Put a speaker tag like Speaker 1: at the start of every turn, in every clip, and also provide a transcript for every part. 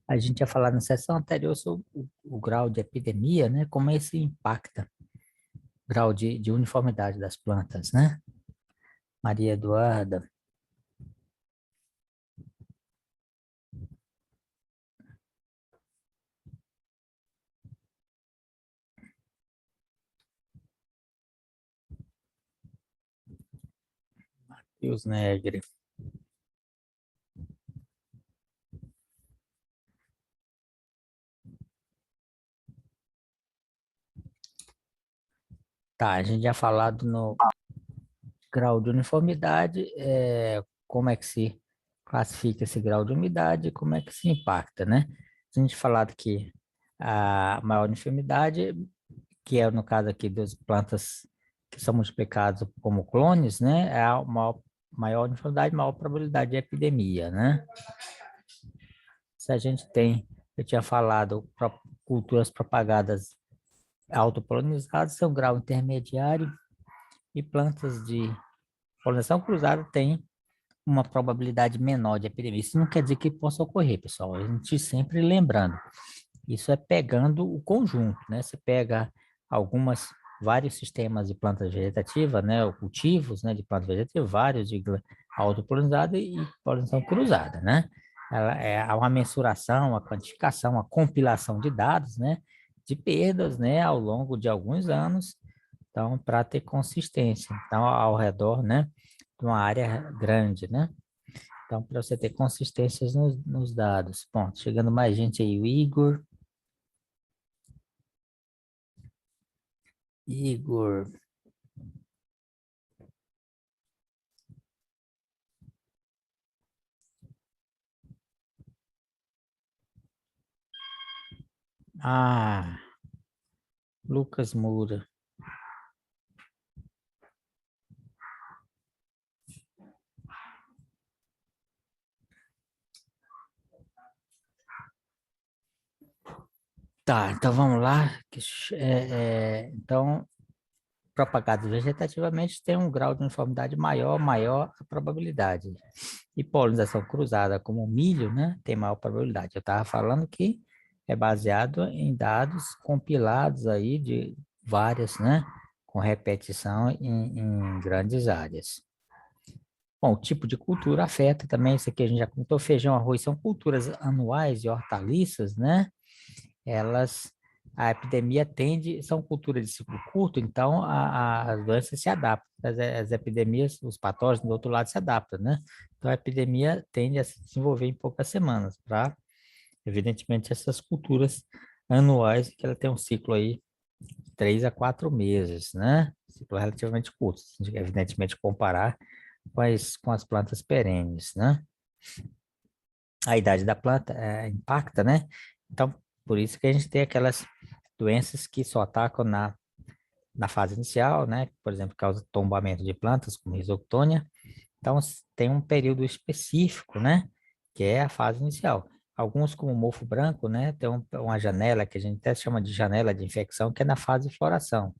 Speaker 1: A gente ia falar na sessão anterior sobre o grau de epidemia, né? Como isso impacta o grau de uniformidade das plantas, né? Maria Eduarda. E os Negri. Tá, a gente já falado no grau de uniformidade, como é que se classifica esse grau de umidade, como é que se impacta, né? A gente falado que a maior uniformidade, que é no caso aqui das plantas que são multiplicadas como clones, né? É a maior uniformidade, maior probabilidade de epidemia, né? Se a gente tem, eu tinha falado, culturas propagadas autopolinizadas, são grau intermediário, e plantas de polinização cruzada têm uma probabilidade menor de epidemia. Isso não quer dizer que possa ocorrer, pessoal. A gente sempre lembrando. Isso é pegando o conjunto, né? Você pega vários sistemas de plantas vegetativas, né? Ou cultivos, né? De plantas vegetativas, vários de autopolinizada e polinização cruzada, né? Há uma mensuração, uma quantificação, uma compilação de dados, né? De perdas, né? Ao longo de alguns anos, então, para ter consistência. Então, ao redor, né? De uma área grande, né? Então, para você ter consistências nos dados. Bom, chegando mais gente aí, o Igor. Igor. Ah, Lucas Moura. Tá, então vamos lá. Então, propagados vegetativamente tem um grau de uniformidade maior a probabilidade. E polinização cruzada, como o milho, né, tem maior probabilidade. Eu estava falando que é baseado em dados compilados aí de várias, né, com repetição em grandes áreas. Bom, o tipo de cultura afeta também, isso aqui a gente já comentou, feijão, arroz, são culturas anuais e hortaliças, né? Elas, a epidemia são culturas de ciclo curto, então as doenças se adaptam, as epidemias, os patógenos do outro lado se adaptam, né? Então a epidemia tende a se desenvolver em poucas semanas, para, evidentemente, essas culturas anuais, que ela tem um ciclo aí de 3 a 4 meses, né? Ciclo relativamente curto, se a gente, evidentemente, comparar com as plantas perenes, né? A idade da planta impacta, né? Então, por isso que a gente tem aquelas doenças que só atacam na fase inicial, né? Por exemplo, causa tombamento de plantas, como risoctônia. Então, tem um período específico, né? Que é a fase inicial. Alguns, como o mofo branco, né? Tem uma janela que a gente até chama de janela de infecção, que é na fase de floração.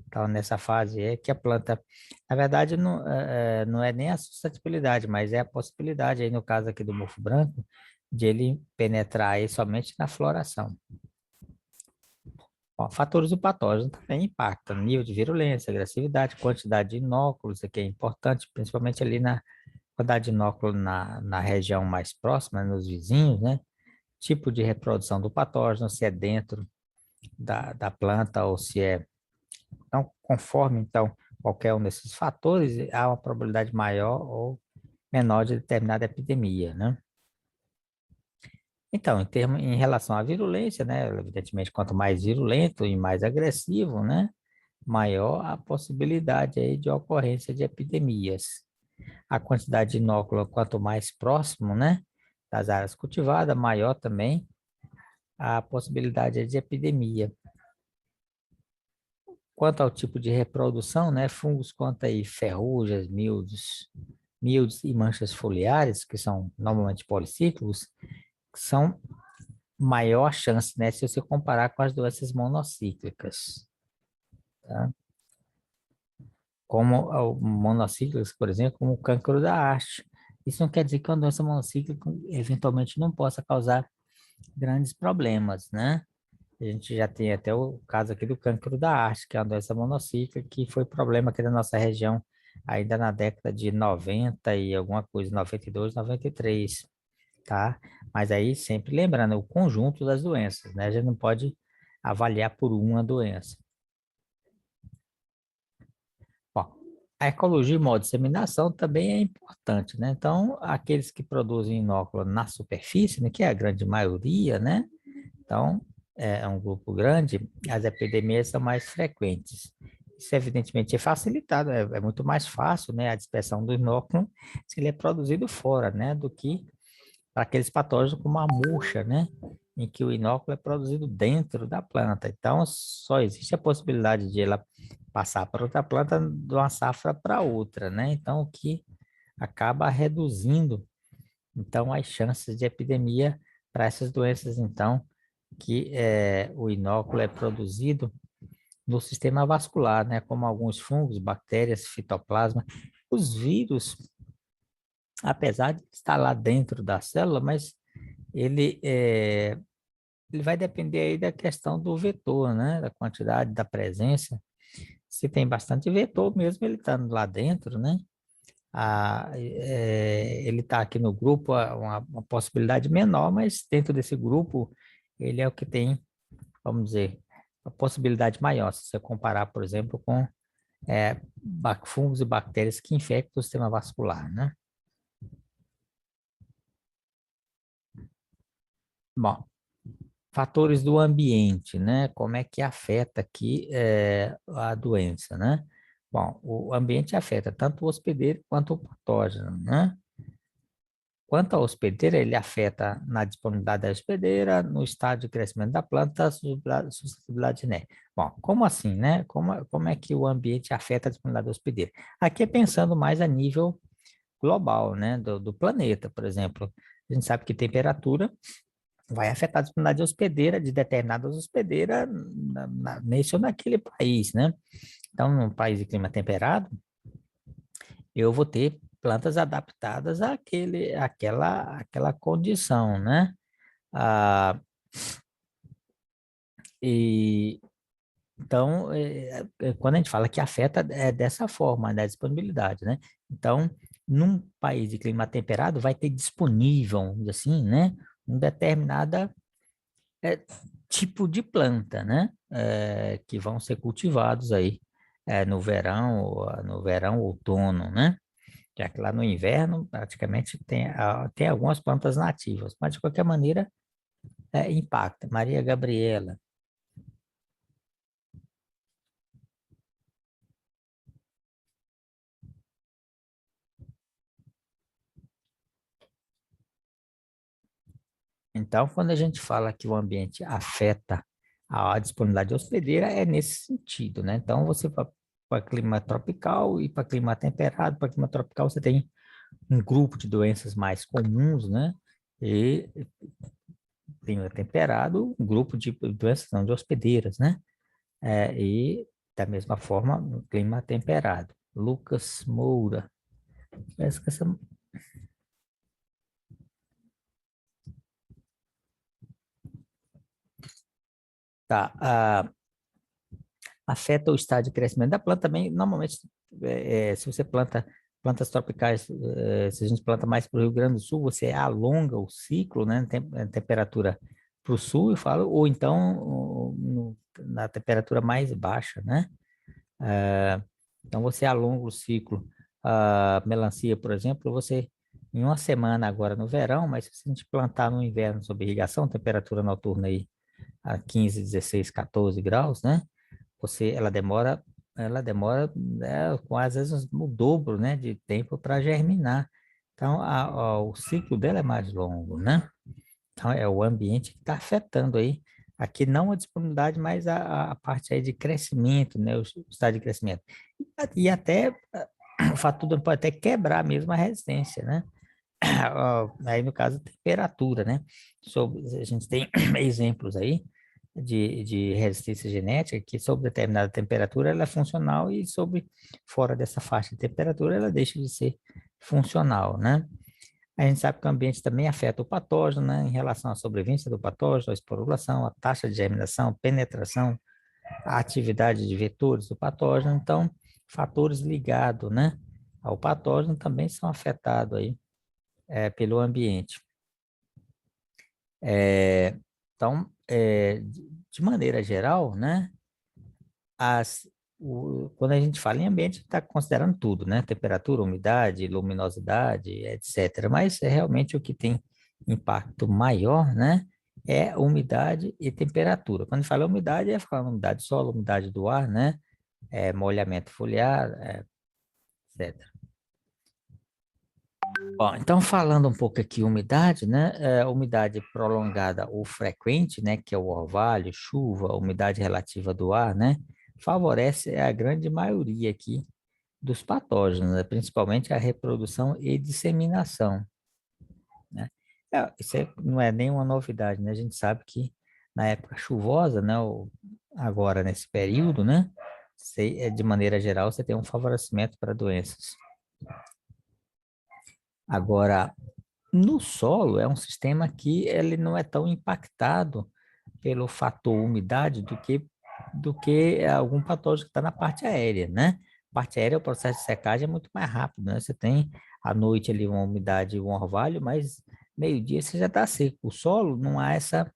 Speaker 1: Então, nessa fase é que a planta, na verdade, não é nem a suscetibilidade, mas é a possibilidade, aí no caso aqui do mofo branco, de ele penetrar aí somente na floração. Ó, fatores do patógeno também impactam, nível de virulência, agressividade, quantidade de inóculos, isso aqui é importante, principalmente ali na quantidade de inóculo na região mais próxima, nos vizinhos, né? Tipo de reprodução do patógeno, se é dentro da planta ou se é. Então, conforme, então, qualquer um desses fatores, há uma probabilidade maior ou menor de determinada epidemia, né? Então, em relação à virulência, né? Evidentemente, quanto mais virulento e mais agressivo, né? Maior a possibilidade aí de ocorrência de epidemias. A quantidade de inóculo, quanto mais próximo, né? Das áreas cultivadas, maior também a possibilidade de epidemia. Quanto ao tipo de reprodução, né? Fungos quanto aí ferrugens, mildes e manchas foliares, que são normalmente policíclicos, são maior chance, né, se você comparar com as doenças monocíclicas, tá? Como monocíclicas, por exemplo, como o cancro da haste. Isso não quer dizer que uma doença monocíclica eventualmente não possa causar grandes problemas, né? A gente já tem até o caso aqui do cancro da haste, que é uma doença monocíclica, que foi problema aqui da nossa região ainda na década de 90 e alguma coisa, 92, 93, tá? Mas aí sempre lembrando, o conjunto das doenças, né? A gente não pode avaliar por uma doença. Bom, a ecologia e modo de disseminação também é importante, né? Então, aqueles que produzem inóculo na superfície, né, que é a grande maioria, né? Então, é um grupo grande, as epidemias são mais frequentes. Isso, evidentemente, é facilitado, é muito mais fácil, né, a dispersão do inóculo se ele é produzido fora, né, do que para aqueles patógenos como a murcha, né, em que o inóculo é produzido dentro da planta. Então, só existe a possibilidade de ela passar para outra planta de uma safra para outra, né? Então, o que acaba reduzindo, então, as chances de epidemia para essas doenças, então, que o inóculo é produzido no sistema vascular, né? Como alguns fungos, bactérias, fitoplasma. Os vírus, apesar de estar lá dentro da célula, mas ele, ele vai depender aí da questão do vetor, né? Da quantidade, da presença. Se tem bastante vetor, mesmo ele estando lá dentro, né? Ele está aqui no grupo, uma possibilidade menor, mas dentro desse grupo, ele é o que tem, vamos dizer, a possibilidade maior, se você comparar, por exemplo, com fungos e bactérias que infectam o sistema vascular, né? Bom, fatores do ambiente, né? Como é que afeta aqui a doença, né? Bom, o ambiente afeta tanto o hospedeiro quanto o patógeno, né? Quanto ao hospedeiro, ele afeta na disponibilidade da hospedeira, no estado de crescimento da planta, suscetibilidade genética. Bom, como assim, né? Como é que o ambiente afeta a disponibilidade da hospedeira? Aqui é pensando mais a nível global, né? Do planeta, por exemplo. A gente sabe que temperatura vai afetar a disponibilidade de hospedeira, de determinadas hospedeiras nesse ou naquele país, né? Então, num país de clima temperado, eu vou ter plantas adaptadas àquela condição, né? Ah, e então, quando a gente fala que afeta, é dessa forma, da disponibilidade, né? Então, num país de clima temperado, vai ter disponível, vamos dizer assim, né? Um determinada é, tipo de planta, né? Que vão ser cultivados aí no verão, outono, né? Já que lá no inverno praticamente tem algumas plantas nativas, mas de qualquer maneira impacta. Maria Gabriela. Então, quando a gente fala que o ambiente afeta a disponibilidade hospedeira, é nesse sentido, né? Então, você para clima tropical e para clima temperado, para clima tropical você tem um grupo de doenças mais comuns, né? E clima temperado, um grupo de doenças não de hospedeiras, né? E da mesma forma, no clima temperado. Lucas Moura. Parece que tá, afeta o estado de crescimento da planta também. Normalmente, se você planta plantas tropicais, se a gente planta mais para o Rio Grande do Sul, você alonga o ciclo, né? Temperatura para o sul, eu falo, ou então na temperatura mais baixa, né? Então, você alonga o ciclo. A melancia, por exemplo, você, em uma semana agora no verão, mas se a gente plantar no inverno sob irrigação, temperatura noturna aí a 15, 16, 14 graus, né? Ela demora, né, com às vezes o dobro, né, de tempo para germinar. Então, o ciclo dela é mais longo, né? Então, é o ambiente que está afetando aí, aqui não a disponibilidade, mas a parte aí de crescimento, né, o estado de crescimento. E até o fator pode até quebrar mesmo a resistência, né? Aí, no caso, a temperatura, né? A gente tem exemplos aí de resistência genética que, sob determinada temperatura, ela é funcional e, fora dessa faixa de temperatura, ela deixa de ser funcional, né? A gente sabe que o ambiente também afeta o patógeno, né, em relação à sobrevivência do patógeno, a esporulação, a taxa de germinação, penetração, a atividade de vetores do patógeno. Então, fatores ligados, né, ao patógeno também são afetados aí, pelo ambiente. Então, de maneira geral, né, quando a gente fala em ambiente, está considerando tudo, né? Temperatura, umidade, luminosidade, etc. Mas é realmente o que tem impacto maior, né? É umidade e temperatura. Quando fala umidade, é falando umidade do solo, umidade do ar, né? Molhamento foliar, etc. Bom, então falando um pouco aqui umidade, né? Umidade prolongada ou frequente, né? Que é o orvalho, chuva, umidade relativa do ar, né? Favorece a grande maioria aqui dos patógenos, né? Principalmente a reprodução e disseminação, né? Isso não é nenhuma novidade, né? A gente sabe que na época chuvosa, né? Agora nesse período, né? De maneira geral, você tem um favorecimento para doenças. Agora, no solo, é um sistema que ele não é tão impactado pelo fator umidade do que algum patógeno que está na parte aérea, né? Parte aérea, o processo de secagem é muito mais rápido, né? Você tem à noite ali uma umidade, um orvalho, mas meio-dia você já está seco. O solo não há essa...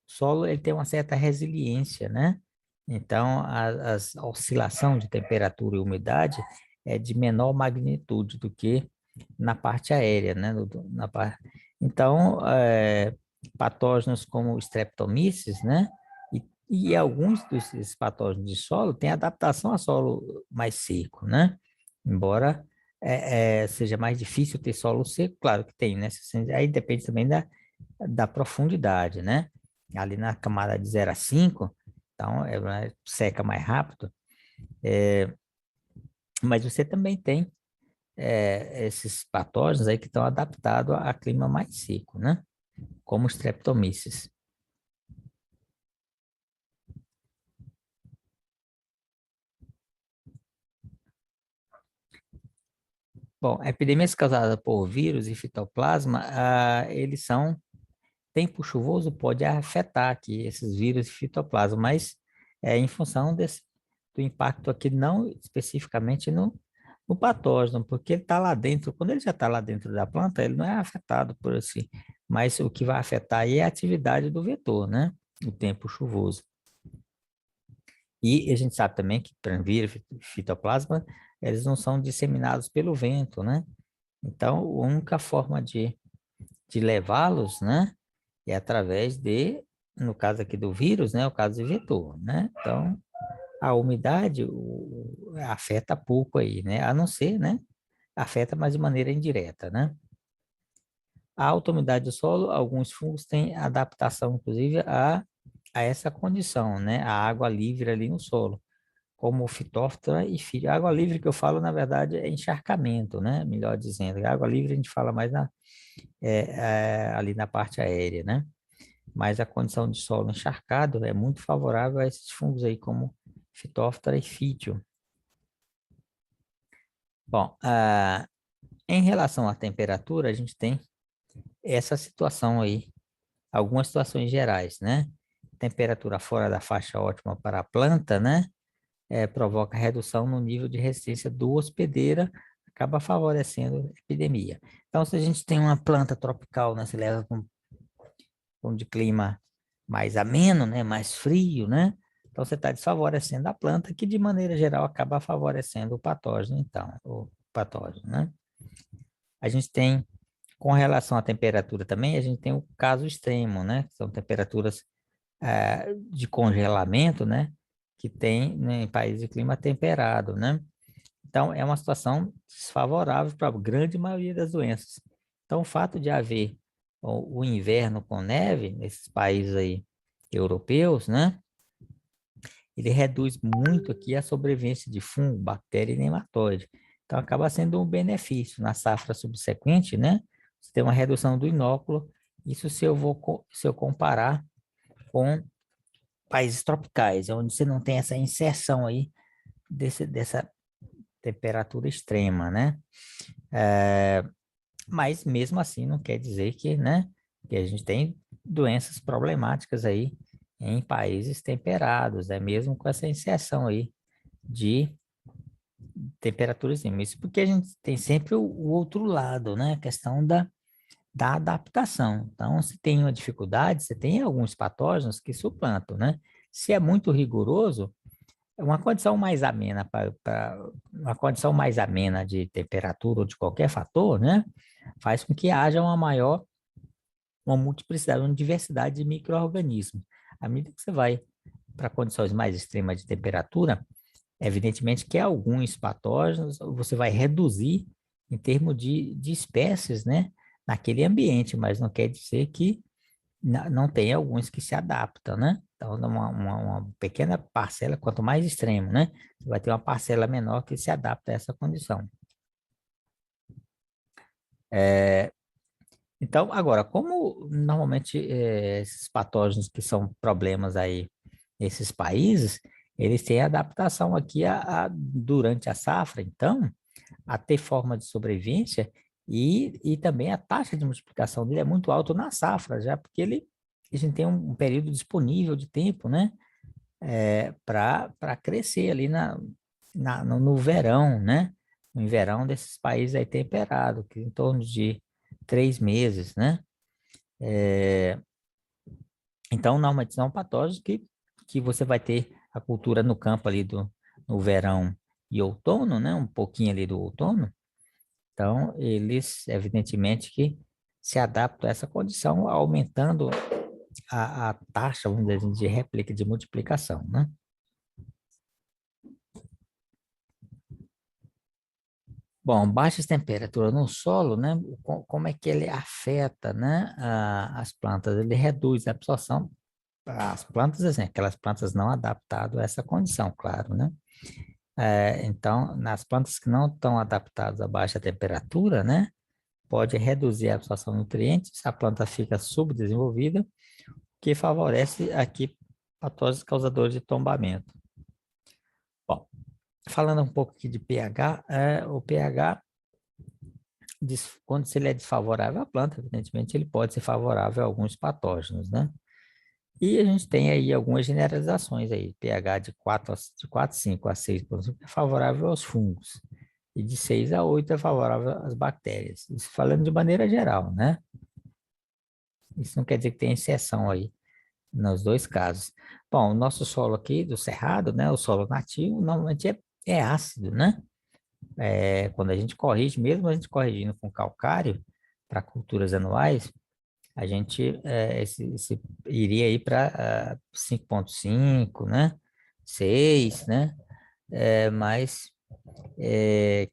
Speaker 1: O solo ele tem uma certa resiliência, né? Então, a oscilação de temperatura e umidade é de menor magnitude do que na parte aérea, né? Então, patógenos como Streptomyces, né? E alguns desses patógenos de solo têm adaptação a solo mais seco, né? Embora seja mais difícil ter solo seco, claro que tem, né? Aí depende também da profundidade, né? Ali na camada de 0 a 5, então seca mais rápido, mas você também tem esses patógenos aí que estão adaptados a clima mais seco, né? Como os Streptomyces. Bom, epidemias causadas por vírus e fitoplasma, eles são... Tempo chuvoso pode afetar aqui esses vírus e fitoplasma, mas em função do impacto aqui, não especificamente no patógeno, porque ele está lá dentro. Quando ele já está lá dentro da planta, ele não é afetado por esse, mas o que vai afetar aí é a atividade do vetor, né? O tempo chuvoso. E a gente sabe também que vírus e fitoplasma, eles não são disseminados pelo vento, né? Então, a única forma de levá-los, né? É através no caso aqui do vírus, né? O caso de vetor, né? Então, a umidade afeta pouco aí, né? A não ser, né? Afeta, mas de maneira indireta, né? A alta umidade do solo, alguns fungos têm adaptação, inclusive, a essa condição, né? A água livre ali no solo, como o Phytophthora e Phyllum. A água livre que eu falo, na verdade, é encharcamento, né? Melhor dizendo. A água livre a gente fala mais ali na parte aérea, né? Mas a condição de solo encharcado é muito favorável a esses fungos aí, como Phytophthora e Phytium. Bom, em relação à temperatura, a gente tem essa situação aí, algumas situações gerais, né? Temperatura fora da faixa ótima para a planta, né? Provoca redução no nível de resistência do hospedeira, acaba favorecendo a epidemia. Então, se a gente tem uma planta tropical, né? Se leva com de clima mais ameno, né? Mais frio, né? Então, você está desfavorecendo a planta, que de maneira geral acaba favorecendo o patógeno, então, o patógeno, né? A gente tem, com relação à temperatura também, a gente tem o caso extremo, né? Que são temperaturas de congelamento, né? Que tem, né, em países de clima temperado, né? Então, é uma situação desfavorável para a grande maioria das doenças. Então, o fato de haver o inverno com neve nesses países aí europeus, né? Ele reduz muito aqui a sobrevivência de fungo, bactéria e nematóide. Então, acaba sendo um benefício na safra subsequente, né? Você tem uma redução do inóculo. Isso se eu comparar com países tropicais, onde você não tem essa inserção aí dessa temperatura extrema, né? Mas mesmo assim não quer dizer que, né, que a gente tem doenças problemáticas aí em países temperados, né, mesmo com essa inserção aí de temperaturas mínimas. Isso porque a gente tem sempre o outro lado, né, a questão da adaptação. Então, se tem uma dificuldade, você tem alguns patógenos que suplantam, né? Se é muito rigoroso, uma condição mais amena uma condição mais amena de temperatura ou de qualquer fator, né, faz com que haja uma multiplicidade, uma diversidade de micro-organismos. À medida que você vai para condições mais extremas de temperatura, evidentemente que alguns patógenos você vai reduzir em termos de espécies, né, naquele ambiente, mas não quer dizer que não tem alguns que se adaptam, né? Então, uma pequena parcela, quanto mais extremo, né? Você vai ter uma parcela menor que se adapta a essa condição. É, então, agora, como normalmente esses patógenos que são problemas aí nesses países, eles têm adaptação aqui durante a safra, então, a ter forma de sobrevivência e também a taxa de multiplicação dele é muito alta na safra, já porque a gente tem um período disponível de tempo, né, para crescer ali no verão, né, no verão desses países aí temperados, que em torno de 3 meses, né. É, então, normalmente são patógenos que você vai ter a cultura no campo ali no verão e outono, né, um pouquinho ali do outono. Então, eles, evidentemente, que se adaptam a essa condição, aumentando a taxa, vamos dizer assim, de réplica, de multiplicação, né? Bom, baixas temperaturas no solo, né? Como é que ele afeta, né, as plantas? Ele reduz a absorção. As plantas, assim, aquelas plantas não adaptadas a essa condição, claro, né? Então, nas plantas que não estão adaptadas a baixa temperatura, né? Pode reduzir a absorção de nutrientes, a planta fica subdesenvolvida, que favorece aqui patógenos causadores de tombamento. Bom, falando um pouco aqui de pH, o pH, quando se ele é desfavorável à planta, evidentemente ele pode ser favorável a alguns patógenos, né? E a gente tem aí algumas generalizações aí, pH de 4,5 a 6, por exemplo, é favorável aos fungos, e de 6 a 8 é favorável às bactérias. Isso falando de maneira geral, né? Isso não quer dizer que tem exceção aí nos dois casos. Bom, o nosso solo aqui do Cerrado, né, o solo nativo, normalmente é ácido, né? Quando a gente corrige, mesmo a gente corrigindo com calcário para culturas anuais, a gente iria aí para 5,5, né? 6, né? Mas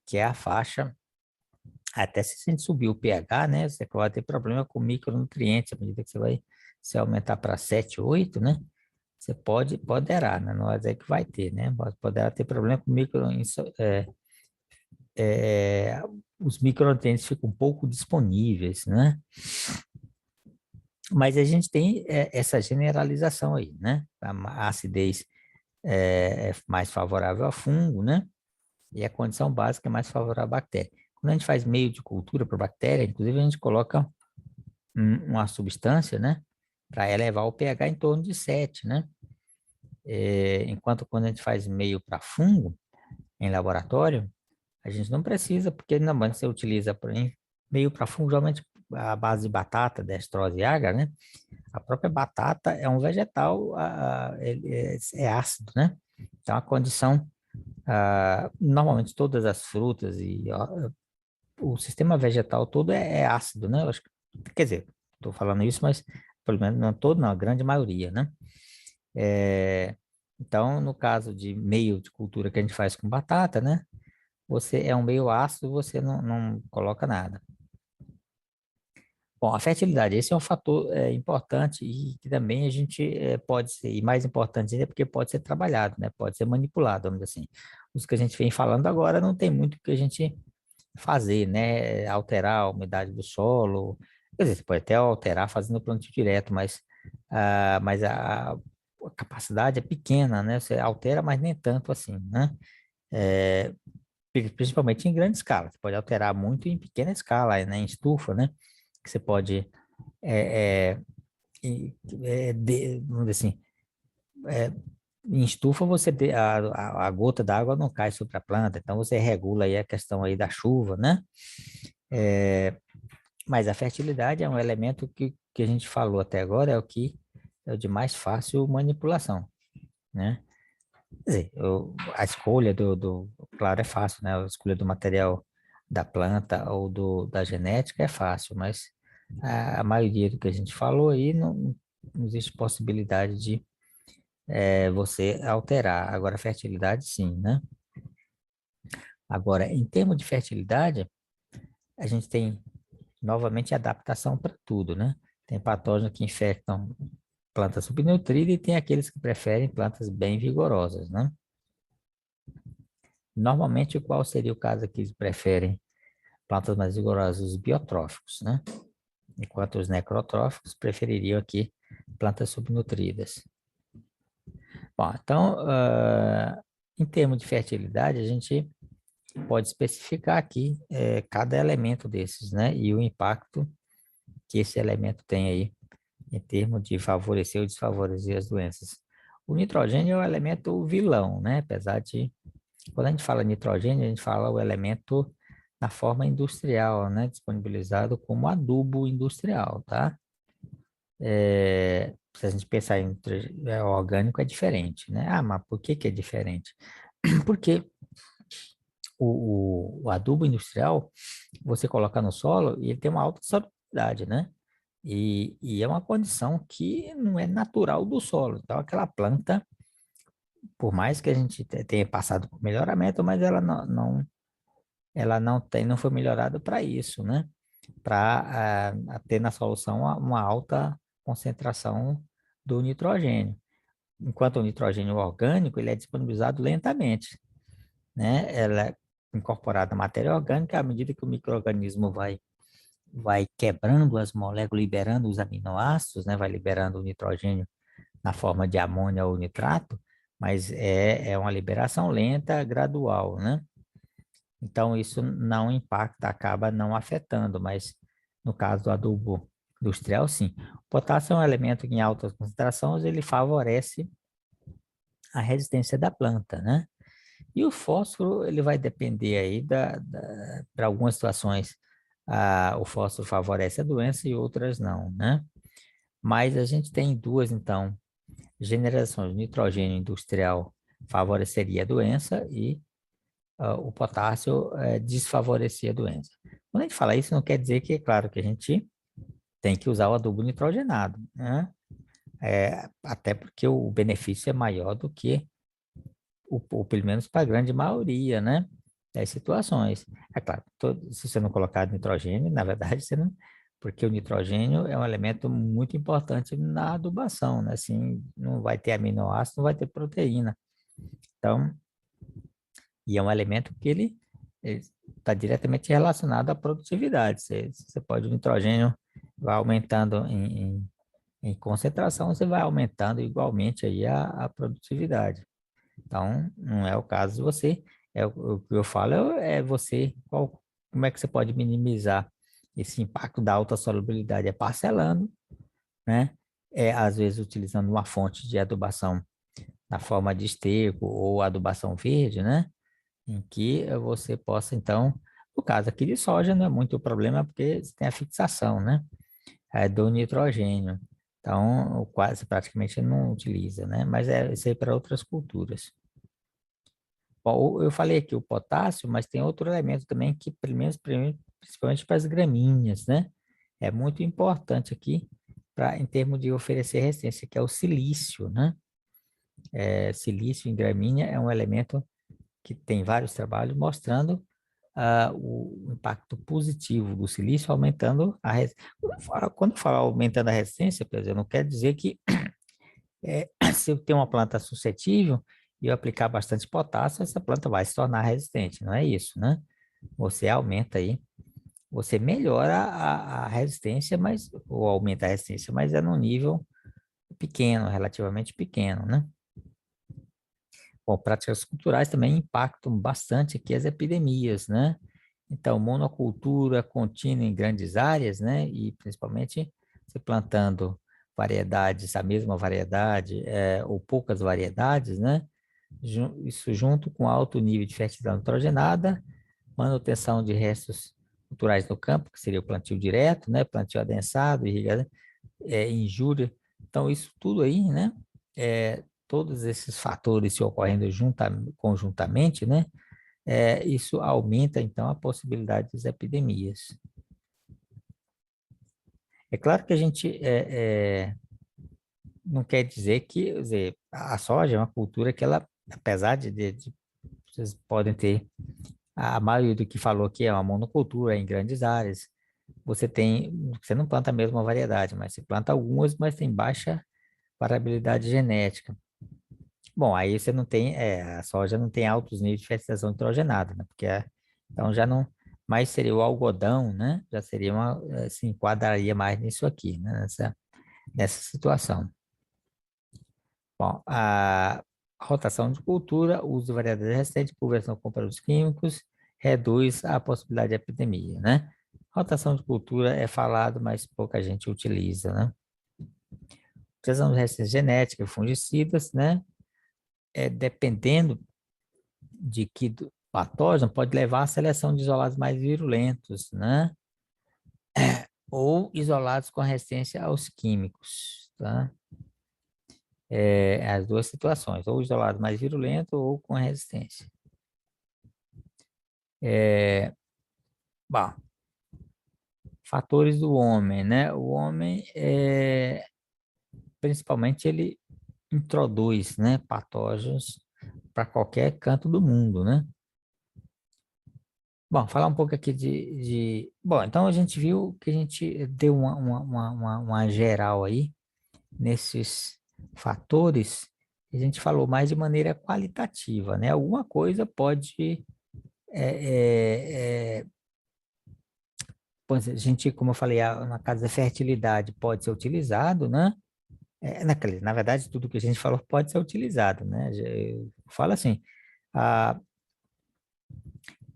Speaker 1: que é a faixa, até se a gente subir o pH, né? Você vai ter problema com micronutrientes, à medida que você vai se aumentar para 7, 8, né? Você pode poderá, né? Não é dizer que vai ter, né? Poderá ter problema com é, os micronutrientes ficam um pouco disponíveis, né? Mas a gente tem essa generalização aí, né? A acidez é mais favorável a fungo, né? E a condição básica é mais favorável à bactéria. Quando a gente faz meio de cultura para bactéria, inclusive a gente coloca uma substância, né? Para elevar o pH em torno de 7, né? Enquanto quando a gente faz meio para fungo, em laboratório, a gente não precisa, porque na banca você utiliza, porém, meio para fungo, geralmente a base de batata, destrose e agar, né? A própria batata é um vegetal, ele é ácido, né? Então, a condição, normalmente todas as frutas o sistema vegetal todo é ácido, né? Eu acho quer dizer, estou falando isso, mas pelo menos não todo, não, a grande maioria, né? É, então, no caso de meio de cultura que a gente faz com batata, né? Você é um meio ácido, você não coloca nada. Bom, a fertilidade, esse é um fator importante e que também a gente pode ser, e mais importante ainda, porque pode ser trabalhado, né? Pode ser manipulado, vamos dizer assim. Os que a gente vem falando agora não tem muito o que a gente fazer, né? Alterar a umidade do solo, quer dizer, você pode até alterar fazendo plantio direto, mas a capacidade é pequena, né? Você altera, mas nem tanto assim, né? principalmente em grande escala. Você pode alterar muito em pequena escala, né? Em estufa, né? Que você pode, é, é, vamos dizer assim, é, em estufa a gota d'água não cai sobre a planta, então você regula aí a questão aí da chuva, né? É, mas a fertilidade é um elemento que a gente falou até agora, é o de mais fácil manipulação, né? Quer dizer, a escolha claro, é fácil, né? A escolha do material da planta ou da genética é fácil, mas a maioria do que a gente falou aí não existe possibilidade de você alterar. Agora, a fertilidade, sim, né? Agora, em termos de fertilidade, a gente tem novamente adaptação para tudo, né? Tem patógenos que infectam plantas subnutridas e tem aqueles que preferem plantas bem vigorosas, né? Normalmente, qual seria o caso que eles preferem plantas mais vigorosas? Os biotróficos, né? Enquanto os necrotróficos prefeririam aqui plantas subnutridas. Bom, então, em termos de fertilidade, a gente pode especificar aqui cada elemento desses, né? E o impacto que esse elemento tem aí em termos de favorecer ou desfavorecer as doenças. O nitrogênio é o elemento vilão, né? Apesar de, quando a gente fala nitrogênio, a gente fala o elemento na forma industrial, né? Disponibilizado como adubo industrial, tá? Se a gente pensar em orgânico, é diferente, né? Ah, mas por que que é diferente? Porque o adubo industrial, você coloca no solo e ele tem uma alta solubilidade, né? E é uma condição que não é natural do solo. Então, aquela planta, por mais que a gente tenha passado por melhoramento, mas ela não foi melhorada para isso, né? Para ter na solução uma alta concentração do nitrogênio. Enquanto o nitrogênio orgânico, ele é disponibilizado lentamente, né? Ela é incorporada à matéria orgânica à medida que o micro-organismo vai quebrando as moléculas, liberando os aminoácidos, né? Vai liberando o nitrogênio na forma de amônia ou nitrato, mas é uma liberação lenta, gradual, né? Então, isso não impacta, acaba não afetando, mas no caso do adubo industrial, sim. O potássio é um elemento que em altas concentrações, ele favorece a resistência da planta, né? E o fósforo, ele vai depender aí para algumas situações, o fósforo favorece a doença e outras não, né? Mas a gente tem duas, então, generações. O nitrogênio industrial favoreceria a doença e o potássio desfavorecia a doença. Quando a gente fala isso, não quer dizer que, é claro, que a gente tem que usar o adubo nitrogenado, né? Até porque o benefício é maior do que ou pelo menos para a grande maioria, né, das situações. É claro, se você não colocar nitrogênio, na verdade, você não, porque o nitrogênio é um elemento muito importante na adubação, né, assim, não vai ter aminoácido, não vai ter proteína. Então, e é um elemento que ele está diretamente relacionado à produtividade. Você pode, o nitrogênio vai aumentando em concentração, você vai aumentando igualmente aí a produtividade. Então, não é o caso de você. O que eu falo como é que você pode minimizar esse impacto da alta solubilidade? É parcelando, né? Às vezes utilizando uma fonte de adubação na forma de esterco ou adubação verde, né? Em que você possa, então, no caso aqui de soja, não é muito problema porque você tem a fixação, né? Do nitrogênio. Então, quase praticamente não utiliza, né? Mas isso aí para outras culturas. Bom, eu falei aqui o potássio, mas tem outro elemento também que, pelo menos, principalmente para as gramíneas, né? É muito importante aqui em termos de oferecer resistência, que é o silício, né? Silício em gramínea é um elemento que tem vários trabalhos mostrando o impacto positivo do silício aumentando a resistência. Quando eu falo aumentando a resistência, por exemplo, não quer dizer que se eu tenho uma planta suscetível e eu aplicar bastante potássio, essa planta vai se tornar resistente, não é isso, né? Você aumenta aí, você melhora a resistência, ou aumenta a resistência, mas é num nível pequeno, relativamente pequeno, né? Bom, práticas culturais também impactam bastante aqui as epidemias, né? Então, monocultura contínua em grandes áreas, né? E principalmente se plantando variedades, a mesma variedade, ou poucas variedades, né? Isso junto com alto nível de fertilidade nitrogenada, manutenção de restos culturais no campo, que seria o plantio direto, né? Plantio adensado, irrigado, injúria. Então, isso tudo aí, né? Todos esses fatores se ocorrendo conjuntamente, né? Isso aumenta, então, a possibilidade das epidemias. É claro que a gente não quer dizer que, quer dizer, a soja é uma cultura que ela, apesar vocês podem ter, a maioria do que falou aqui é uma monocultura em grandes áreas, você não planta a mesma variedade, mas você planta algumas, mas tem baixa variabilidade genética. Bom, aí você não tem, a soja não tem altos níveis de fertilização nitrogenada, né? Porque então já não, mais seria o algodão, né? Já seria se enquadraria mais nisso aqui, né? Nessa situação. Bom, a rotação de cultura, uso de variedades resistentes, pulverização com produtos químicos, reduz a possibilidade de epidemia, né? Rotação de cultura é falado, mas pouca gente utiliza, né? Utilização de resistência genética, fungicidas, né? Dependendo de que patógeno pode levar à seleção de isolados mais virulentos, né? Ou isolados com resistência aos químicos, tá? As duas situações, ou isolado mais virulento ou com resistência. Bom, fatores do homem, né? O homem, principalmente, ele introduz, né, patógenos para qualquer canto do mundo, né? Bom, falar um pouco aqui Bom, então a gente viu que a gente deu uma geral aí nesses fatores, a gente falou mais de maneira qualitativa, né? Alguma coisa pode, a gente, como eu falei, na casa da fertilidade pode ser utilizado, né? Na verdade, tudo que a gente falou pode ser utilizado, né? Fala assim, a,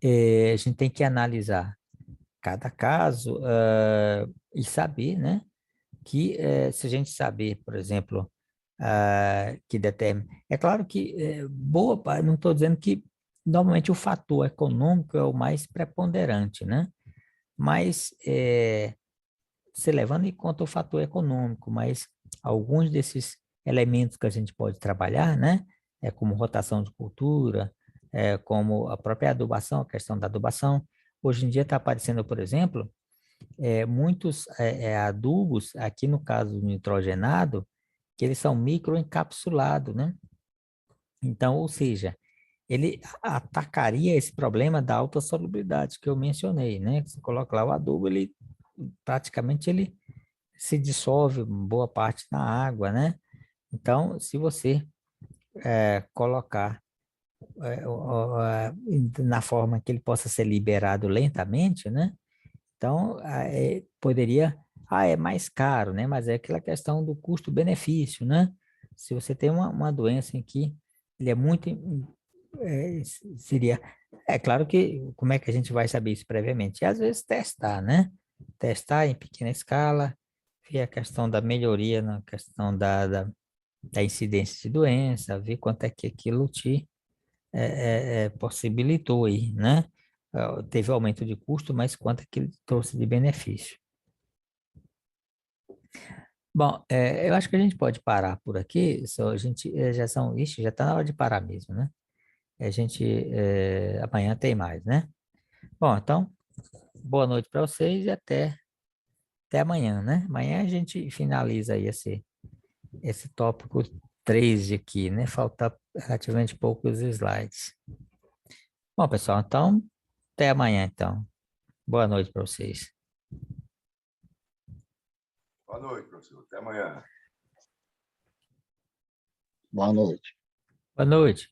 Speaker 1: a gente tem que analisar cada caso, e saber, né? Que se a gente saber, por exemplo, que determina. É claro que não estou dizendo que normalmente o fator econômico é o mais preponderante, né? Mas se levando em conta o fator econômico, mas alguns desses elementos que a gente pode trabalhar, né? Como rotação de cultura, como a própria adubação, a questão da adubação. Hoje em dia está aparecendo, por exemplo, muitos adubos, aqui no caso do nitrogenado, que eles são microencapsulados, né? Então, ou seja, ele atacaria esse problema da alta solubilidade que eu mencionei, né? Você coloca lá o adubo, ele praticamente ele se dissolve boa parte na água, né? Então, se você colocar na forma que ele possa ser liberado lentamente, né? Então, poderia, é mais caro, né? Mas é aquela questão do custo-benefício, né? Se você tem uma doença em que ele é muito, seria, é claro que, como é que a gente vai saber isso previamente? E às vezes testar, né? Testar em pequena escala, ver a questão da melhoria na questão da incidência de doença, ver quanto é que aquilo te possibilitou aí, né? Teve aumento de custo, mas quanto é que ele trouxe de benefício. Bom, eu acho que a gente pode parar por aqui, só a gente já está na hora de parar mesmo, né? A gente, amanhã tem mais, né? Bom, então, boa noite para vocês e até amanhã, né? Amanhã a gente finaliza aí esse tópico 3 aqui, né? Falta relativamente poucos slides. Bom, pessoal, então, até amanhã, então. Boa noite para vocês.
Speaker 2: Boa noite, professor. Até amanhã.
Speaker 3: Boa noite.
Speaker 1: Boa noite.